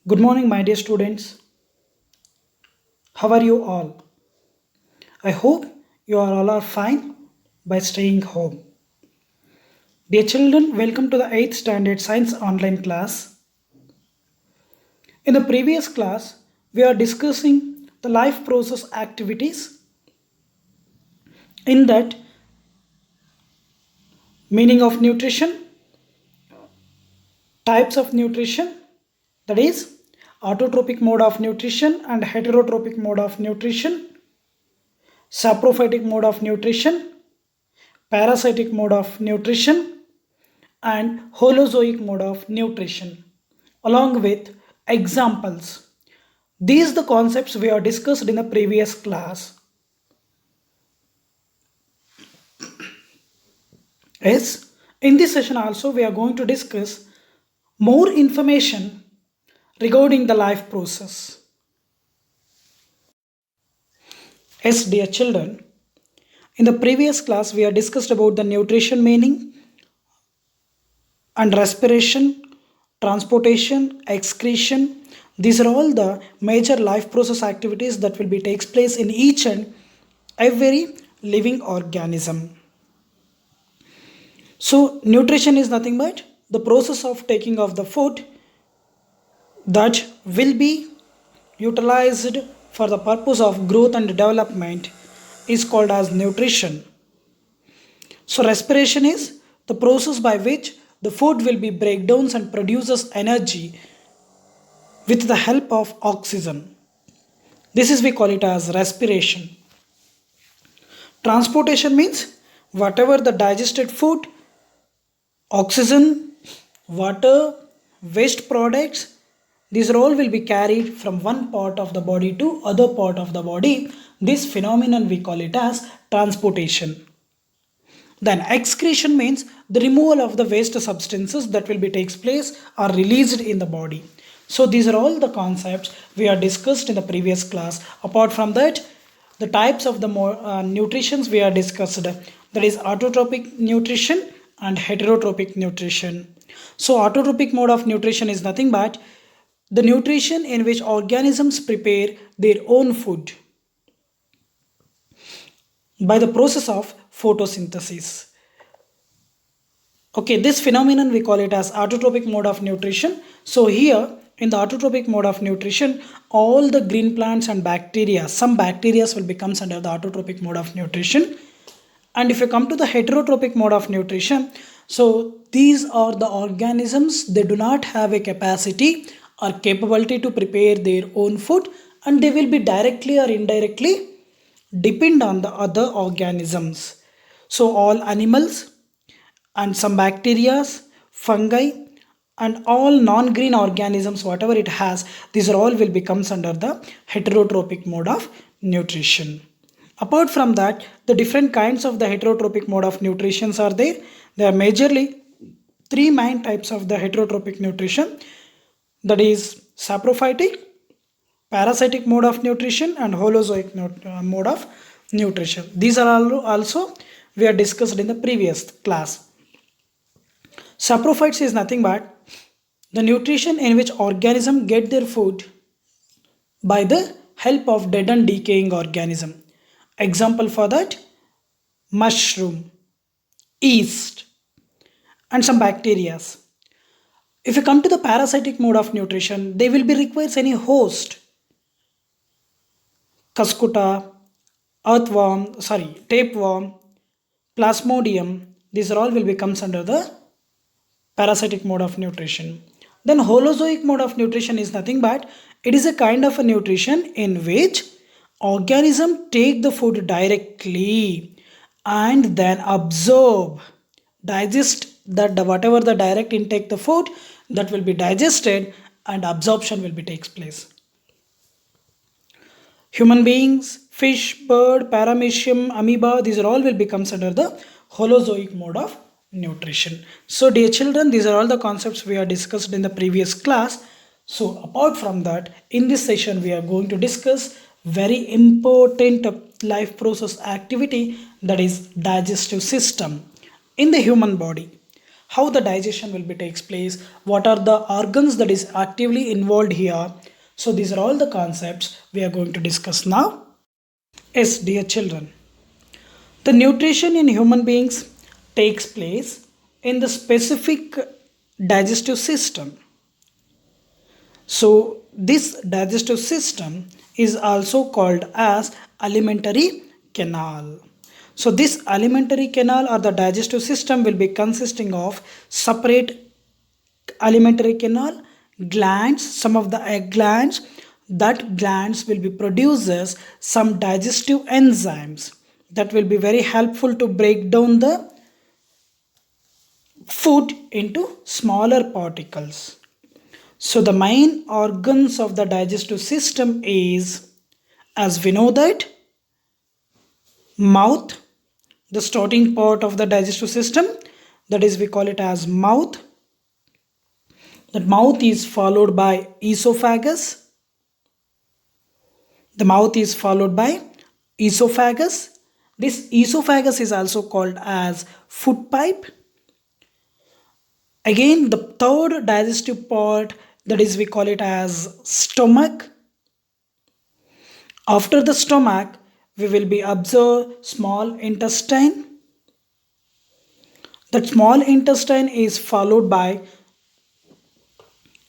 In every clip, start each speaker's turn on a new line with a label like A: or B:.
A: Good morning, my dear students. How are you all? I hope you are all are fine by staying home. Dear children, welcome to the 8th Standard Science online class. In the previous class, we are discussing the life process activities. In that, meaning of nutrition, types of nutrition, that is, autotrophic mode of nutrition and heterotrophic mode of nutrition, saprophytic mode of nutrition, parasitic mode of nutrition, and holozoic mode of nutrition, along with examples. These are the concepts we are discussed in the previous class. Yes, in this session also we are going to discuss more information regarding the life process. Yes, dear children, in the previous class we have discussed about the nutrition meaning and respiration, transportation, excretion. These are all the major life process activities that will be takes place in each and every living organism. So nutrition is nothing but the process of taking of the food that will be utilized for the purpose of growth and development is called as nutrition. So respiration is the process by which the food will be breakdowns and produces energy with the help of oxygen. This is we call it as respiration. Transportation means whatever the digested food, oxygen, water, waste products, these all will be carried from one part of the body to other part of the body. This phenomenon we call it as transportation. Then excretion means the removal of the waste substances that will be takes place or released in the body. So these are all the concepts we are discussed in the previous class. Apart from that, the types of the nutritions we are discussed, that is autotrophic nutrition and heterotrophic nutrition. So autotrophic mode of nutrition is nothing but the nutrition in which organisms prepare their own food by the process of photosynthesis. Okay, this phenomenon we call it as autotrophic mode of nutrition. So here in the autotrophic mode of nutrition, all the green plants and bacteria, some bacteria will become under the autotrophic mode of nutrition. And if you come to the heterotrophic mode of nutrition, so these are the organisms, they do not have a capacity or capability to prepare their own food, and they will be directly or indirectly depend on the other organisms. So all animals and some bacteria, fungi, and all non-green organisms, whatever it has, these are all will becomes under the heterotrophic mode of nutrition. Apart from that, the different kinds of the heterotrophic mode of nutrition are there. There are majorly three main types of the heterotrophic nutrition, that is saprophytic, parasitic mode of nutrition, and holozoic mode of nutrition. These are all also we are discussed in the previous class. Saprophytes is nothing but the nutrition in which organisms get their food by the help of dead and decaying organism. Example for that, mushroom, yeast, and some bacteria. If you come to the parasitic mode of nutrition, they will be requires any host, cuscuta, tapeworm, plasmodium. These are all will becomes under the parasitic mode of nutrition. Then holozoic mode of nutrition is nothing but it is a kind of a nutrition in which organism take the food directly and then absorb, digest that whatever the direct intake the food, that will be digested and absorption will be takes place. Human beings, fish, bird, paramecium, amoeba, these are all will becomes under the holozoic mode of nutrition. So dear children, these are all the concepts we are discussed in the previous class. So apart from that, in this session we are going to discuss very important life process activity, that is digestive system in the human body. how the digestion will be takes place, what are the organs that is actively involved here. So these are all the concepts we are going to discuss now. Yes, dear children, the nutrition in human beings takes place in the specific digestive system. So this digestive system is also called as alimentary canal. So this alimentary canal or the digestive system will be consisting of separate alimentary canal, glands, some of the egg glands. That glands will be produces some digestive enzymes that will be very helpful to break down the food into smaller particles. So the main organs of the digestive system is, as we know that, mouth, the starting part of the digestive system, that is we call it as mouth. That mouth is followed by esophagus. The mouth is followed by esophagus. This esophagus is also called as food pipe. Again, the third digestive part, that is we call it as stomach. After the stomach, we will be observe small intestine. That small intestine is followed by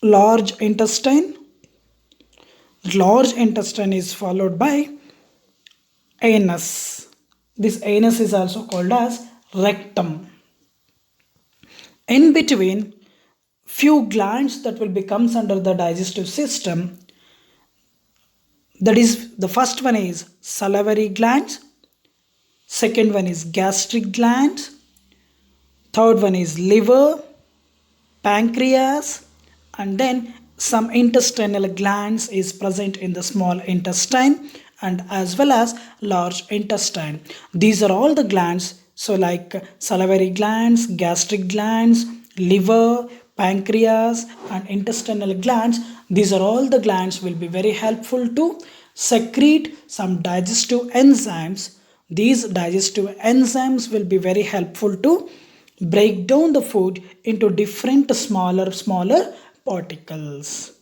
A: large intestine. Large intestine is followed by anus. This anus is also called as rectum. In between, few glands that will becomes under the digestive system. That is, the first one is salivary glands, second one is gastric glands, third one is liver, pancreas, and then some intestinal glands is present in the small intestine and as well as large intestine. These are all the glands, so like salivary glands, gastric glands, liver, pancreas and intestinal glands. These are all the glands will be very helpful to secrete some digestive enzymes. These digestive enzymes will be very helpful to break down the food into different smaller particles.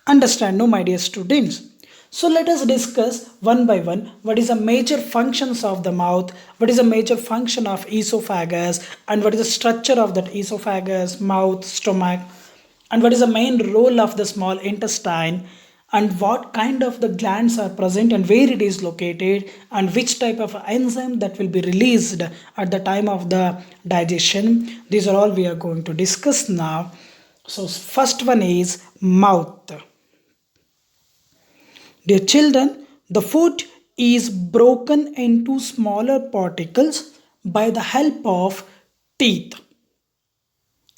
A: Understand, no, my dear students? So let us discuss one by one what is the major functions of the mouth, what is the major function of esophagus, and what is the structure of that esophagus, mouth, stomach, and what is the main role of the small intestine, and what kind of the glands are present and where it is located, and which type of enzyme that will be released at the time of the digestion. These are all we are going to discuss now. So first one is mouth. Dear children, the food is broken into smaller particles by the help of teeth.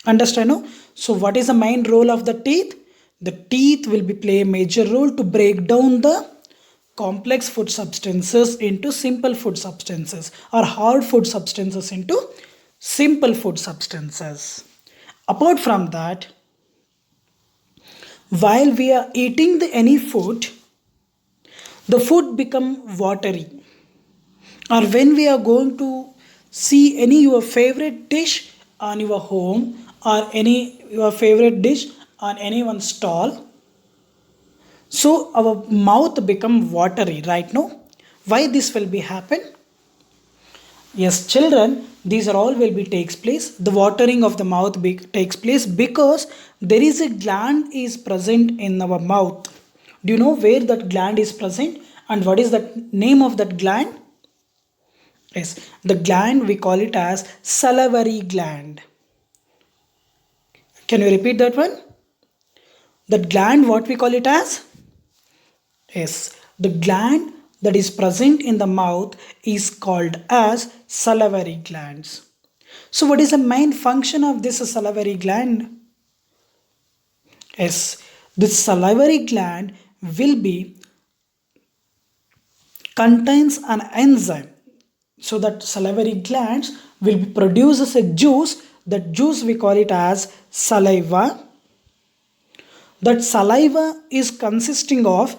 A: Understand? No? So what is the main role of the teeth? The teeth will be play a major role to break down the complex food substances into simple food substances or hard food substances into simple food substances. Apart from that, while we are eating any food, the food become watery. Or when we are going to see any your favorite dish on your home or any your favorite dish on anyone's stall, so our mouth become watery, right? No, why this will be happen? Yes, children, these are all will be takes place. The watering of the mouth takes place because there is a gland is present in our mouth. Do you know where that gland is present and what is the name of that gland? Yes, the gland we call it as salivary gland. Can you repeat that one? That gland, what we call it as? Yes, the gland that is present in the mouth is called as salivary glands. So what is the main function of this salivary gland? Yes, this salivary gland will be contains an enzyme. So that salivary glands will produce a juice. That juice we call it as saliva. That saliva is consisting of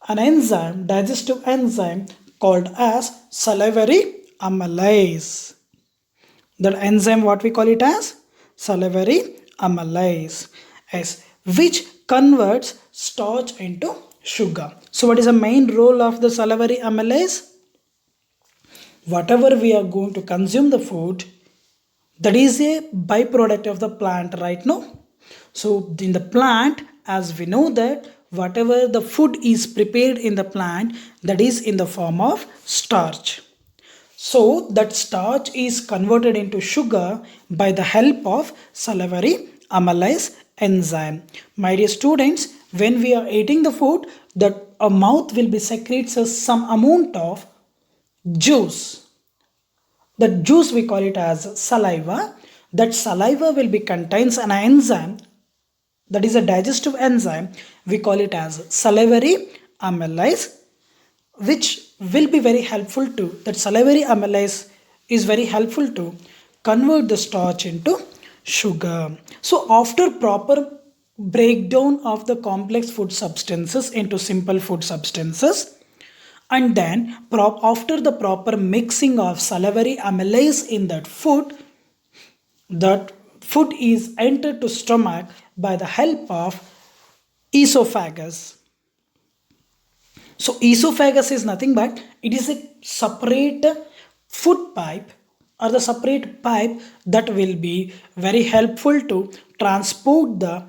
A: an enzyme, digestive enzyme called as salivary amylase. That enzyme what we call it as salivary amylase, yes, which converts starch into sugar. So what is the main role of the salivary amylase? Whatever we are going to consume the food, that is a byproduct of the plant, right now. So in the plant, as we know that whatever the food is prepared in the plant, that is in the form of starch. So that starch is converted into sugar by the help of salivary amylase enzyme. My dear students, when we are eating the food, that our mouth will be secretes some amount of juice. That juice we call it as saliva. That saliva will be contains an enzyme, that is a digestive enzyme. We call it as salivary amylase, which will be very helpful to, that salivary amylase is very helpful to convert the starch into sugar. So after proper breakdown of the complex food substances into simple food substances, and then after the proper mixing of salivary amylase in that food is entered to stomach by the help of esophagus. So esophagus is nothing but it is a separate food pipe or the separate pipe that will be very helpful to transport the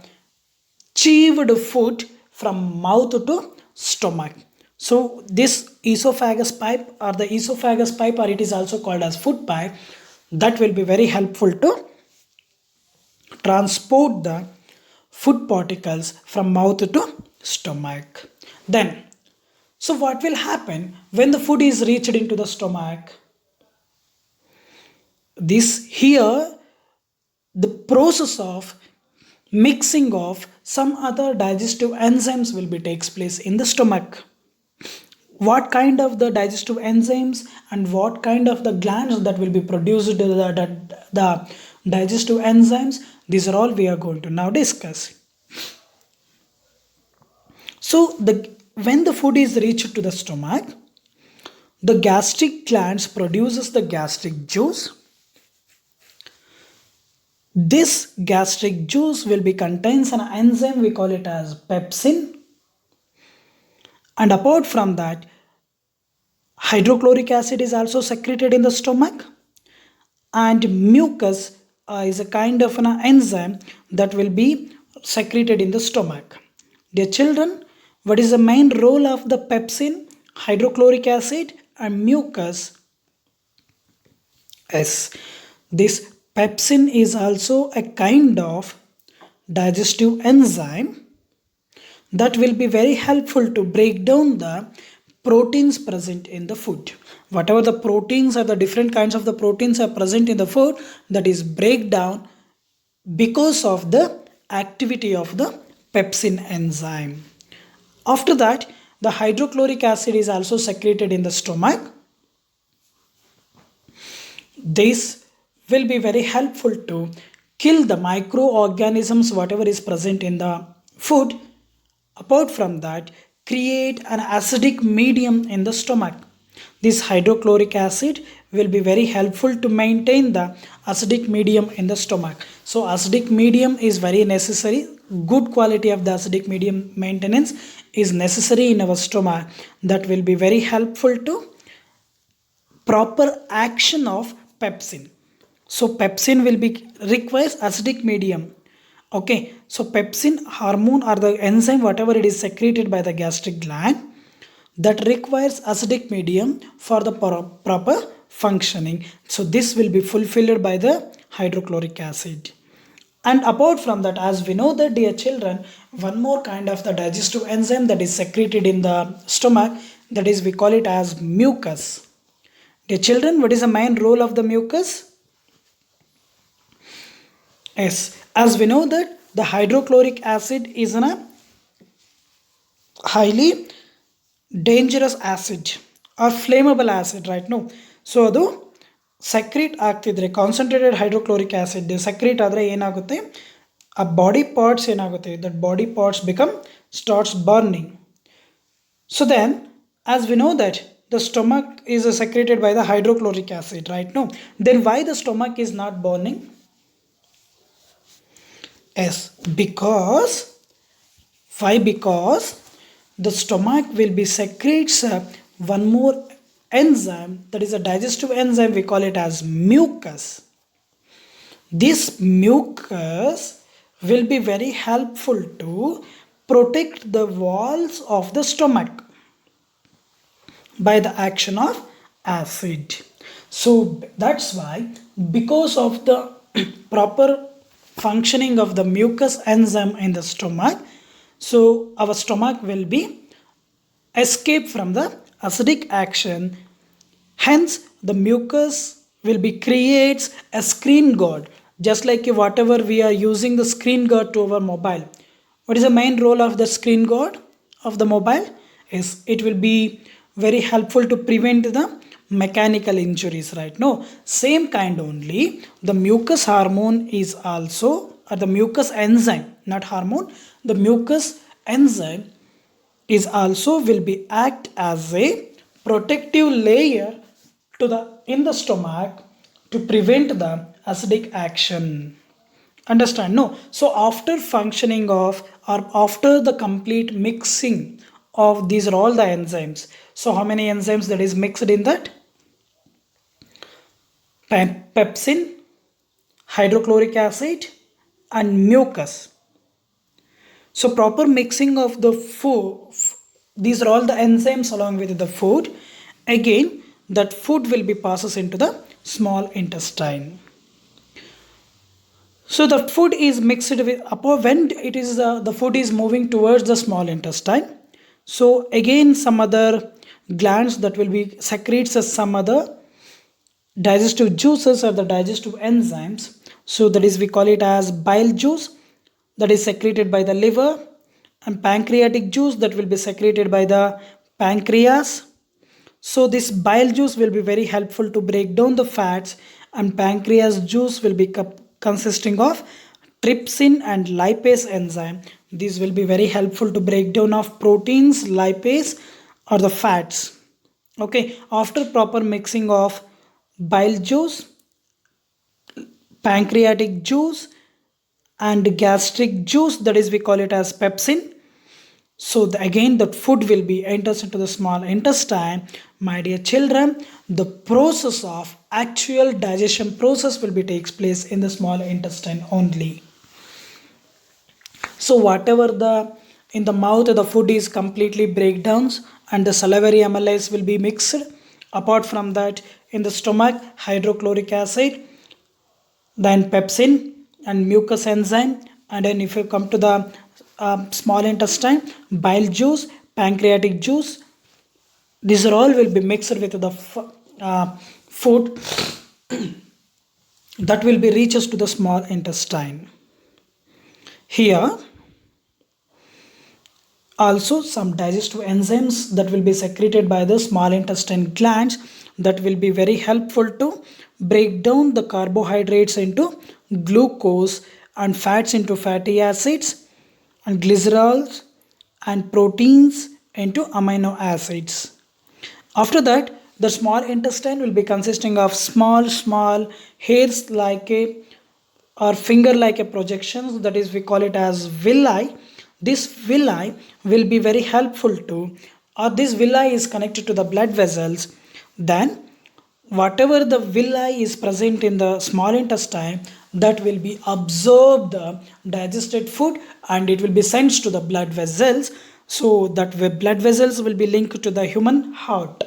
A: chewed food from mouth to stomach. So this esophagus pipe or the esophagus pipe, or it is also called as food pipe, that will be very helpful to transport the food particles from mouth to stomach. Then, so what will happen when the food is reached into the stomach? This here, the process of mixing of some other digestive enzymes will be takes place in the stomach. What kind of the digestive enzymes and what kind of the glands that will be produced the digestive enzymes, these are all we are going to now discuss. So when the food is reached to the stomach, the gastric glands produces the gastric juice. This gastric juice will be contains an enzyme, we call it as pepsin. And apart from that, hydrochloric acid is also secreted in the stomach, and mucus is a kind of an enzyme that will be secreted in the stomach. Dear children, what is the main role of the pepsin, hydrochloric acid and mucus? Yes, this pepsin is also a kind of digestive enzyme that will be very helpful to break down the proteins present in the food. Whatever the proteins or the different kinds of the proteins are present in the food, that is break down because of the activity of the pepsin enzyme. After that, the hydrochloric acid is also secreted in the stomach. This will be very helpful to kill the microorganisms whatever is present in the food. Apart from that, create an acidic medium in the stomach. This hydrochloric acid will be very helpful to maintain the acidic medium in the stomach. So acidic medium is very necessary. Good quality of the acidic medium maintenance is necessary in our stomach. That will be very helpful to proper action of pepsin. So pepsin will be requires acidic medium. Okay, so pepsin hormone or the enzyme whatever it is secreted by the gastric gland, that requires acidic medium for the proper functioning. So this will be fulfilled by the hydrochloric acid. And apart from that, as we know that, dear children, one more kind of the digestive enzyme that is secreted in the stomach, that is we call it as mucus. Dear children, what is the main role of the mucus? Yes, as we know that the hydrochloric acid is a highly dangerous acid or flammable acid, right now. So ಅದು ಸಕ್ರೀಟ್ ಆಗ್ತಿದ್ರೆ concentrated hydrochloric acid ಸಕ್ರೀಟ್ ಆದರೆ ಏನಾಗುತ್ತೆ, ಆ body parts ಏನಾಗುತ್ತೆ, that body parts become starts burning. So then, as we know that the stomach is secreted by the hydrochloric acid, right now, then why the stomach is not burning? Yes, because why? Because the stomach will be secretes one more enzyme, that is a digestive enzyme, we call it as mucus. This mucus will be very helpful to protect the walls of the stomach by the action of acid. So that's why, because of the proper functioning of the mucus enzyme in the stomach, so our stomach will be escape from the acidic action. Hence, the mucus will be creates a screen guard, just like whatever we are using the screen guard to our mobile. What is the main role of the screen guard of the mobile? Is it will be very helpful to prevent the mechanical injuries, right? No, same kind only. The mucus hormone is also, or the mucus enzyme, not hormone. The mucus enzyme is also will be act as a protective layer to the in the stomach to prevent the acidic action. Understand? No. So after functioning of, or after the complete mixing of these are all the enzymes. So how many enzymes that is mixed in that? Pepsin, hydrochloric acid, and mucus. So proper mixing of the food, these are all the enzymes along with the food. Again, that food will be passes into the small intestine. So the food is mixed with upon when it is the food is moving towards the small intestine. So again, some other glands that will be secretes as some other digestive juices or the digestive enzymes. So that is we call it as bile juice, that is secreted by the liver, and pancreatic juice that will be secreted by the pancreas. So this bile juice will be very helpful to break down the fats, and pancreas juice will be consisting of trypsin and lipase enzyme. These will be very helpful to break down of proteins, lipase, or the fats. Okay, after proper mixing of bile juice, pancreatic juice, and gastric juice, that is we call it as pepsin. So again the food will be enters into the small intestine. My dear children, the process of actual digestion process will be takes place in the small intestine only. So whatever the in the mouth the food is completely breakdowns and the salivary amylase will be mixed. Apart from that, in the stomach, hydrochloric acid, then pepsin and mucus enzyme, and then if you come to the small intestine, bile juice, pancreatic juice, these are all will be mixed with the food that will be reaches to the small intestine. Here also some digestive enzymes that will be secreted by the small intestine glands that will be very helpful to break down the carbohydrates into glucose and fats into fatty acids and glycerols and proteins into amino acids. After that, the small intestine will be consisting of small hairs like a or finger like a projections, that is we call it as villi. This villi will be very helpful to, or this villi is connected to the blood vessels. Then whatever the villi is present in the small intestine, that will be absorb the digested food and it will be sent to the blood vessels. So that blood vessels will be linked to the human heart.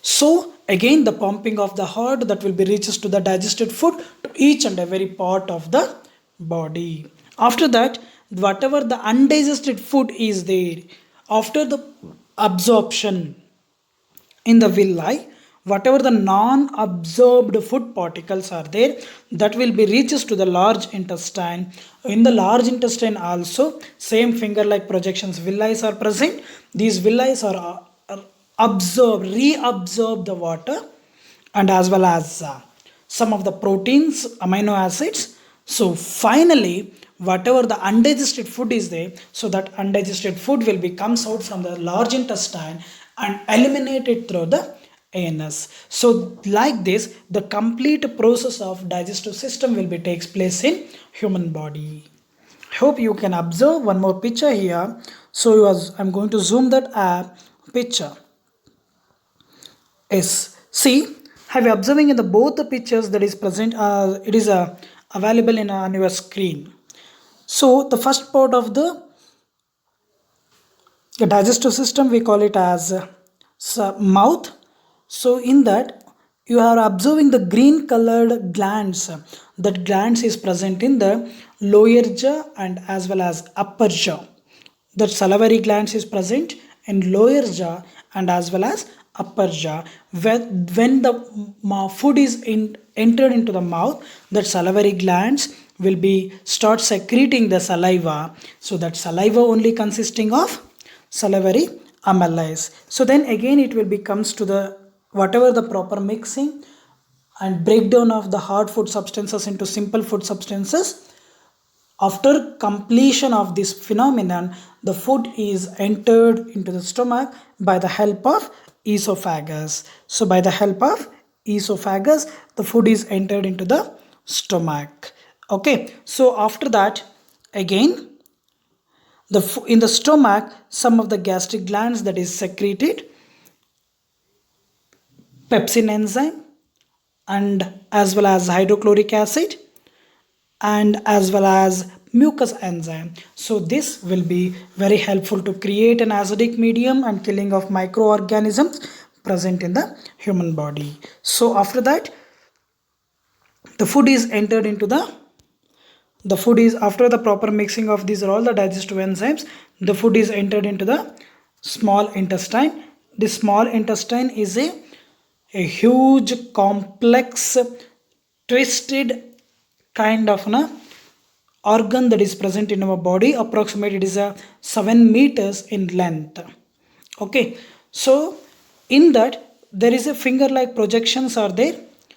A: So again the pumping of the heart that will be reaches to the digested food to each and every part of the body. After that, whatever the undigested food is there, after the absorption in the villi, whatever the non-absorbed food particles are there, that will be reaches to the large intestine. In the large intestine also, same finger like projections villi are present. These villi are absorb, reabsorb the water, and as well as some of the proteins, amino acids. So finally, whatever the undigested food is there, so that undigested food will be comes out from the large intestine and eliminated through the ANS. So like this, the complete process of digestive system will be takes place in human body. Hope you can observe one more picture here. So I'm going to zoom that picture. Yes. See, have you observing in the both the pictures that is present? It is available in on your screen. So the first part of the digestive system we call it as mouth. So in that you are observing the green colored glands. That glands is present in the lower jaw and as well as upper jaw. The salivary glands is present in lower jaw and as well as upper jaw. When the food is entered into the mouth, that salivary glands will be start secreting the saliva. So that saliva only consisting of salivary amylase. So then again it will be comes to the whatever the proper mixing and breakdown of the hard food substances into simple food substances. After completion of this phenomenon, the food is entered into the stomach by the help of esophagus. So by the help of esophagus, the food is entered into the stomach. Okay, so after that again in the stomach, some of the gastric glands that is secreted pepsin enzyme and as well as hydrochloric acid and as well as mucus enzyme. So this will be very helpful to create an acidic medium and killing of microorganisms present in the human body. So after that, the food is entered into the food is after the proper mixing of these are all the digestive enzymes, the food is entered into the small intestine. The small intestine is a huge complex twisted kind of an organ that is present in our body. Approximately it is a 7 meters in length. Okay, so in that there is a finger like projections are there.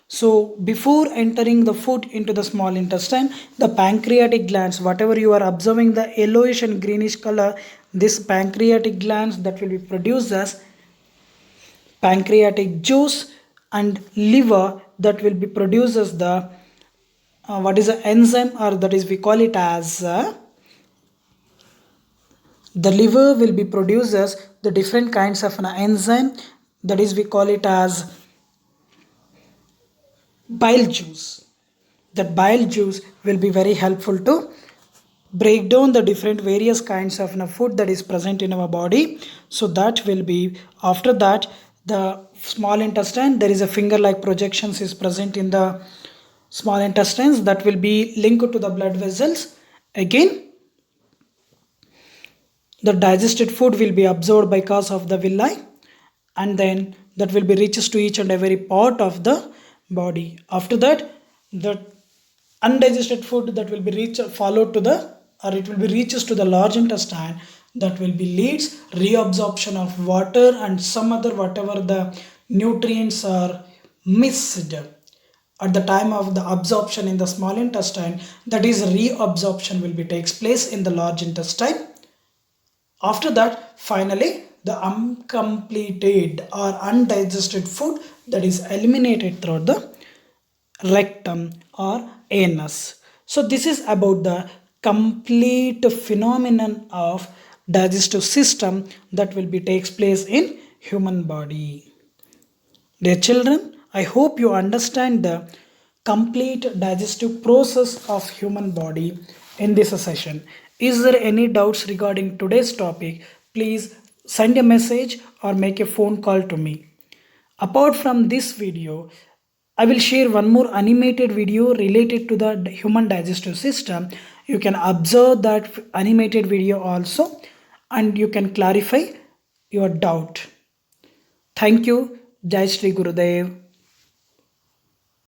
A: So before entering the food into the small intestine, the pancreatic glands, whatever you are observing the yellowish and greenish color, this pancreatic glands that will be produced as pancreatic juice and liver that will be produced as the what is the enzyme or that is we call it as the liver will be produced as the different kinds of an enzyme that is we call it as bile juice. That bile juice will be very helpful to break down the different various kinds of food that is present in our body. So that will be after that the small intestine, there is a finger like projections is present in the small intestines that will be linked to the blood vessels. Again the digested food will be absorbed by cause of the villi and then that will be reaches to each and every part of the body. After that the undigested food that will be reached followed to the or it will be reaches to the large intestine that will be leads reabsorption of water and some other whatever the nutrients are missed at the time of the absorption in the small intestine, that is reabsorption will be takes place in the large intestine. After that, finally, the uncompleted or undigested food that is eliminated through the rectum or anus. So this is about the complete phenomenon of digestive system that will be takes place in human body. Dear children, I hope you understand the complete digestive process of human body in this session. Is there any doubts regarding today's topic? Please send a message or make a phone call to me. Apart from this video, I will share one more animated video related to the human digestive system. You can observe that animated video also and you can clarify your doubt. Thank you. Jai Shri Gurudev.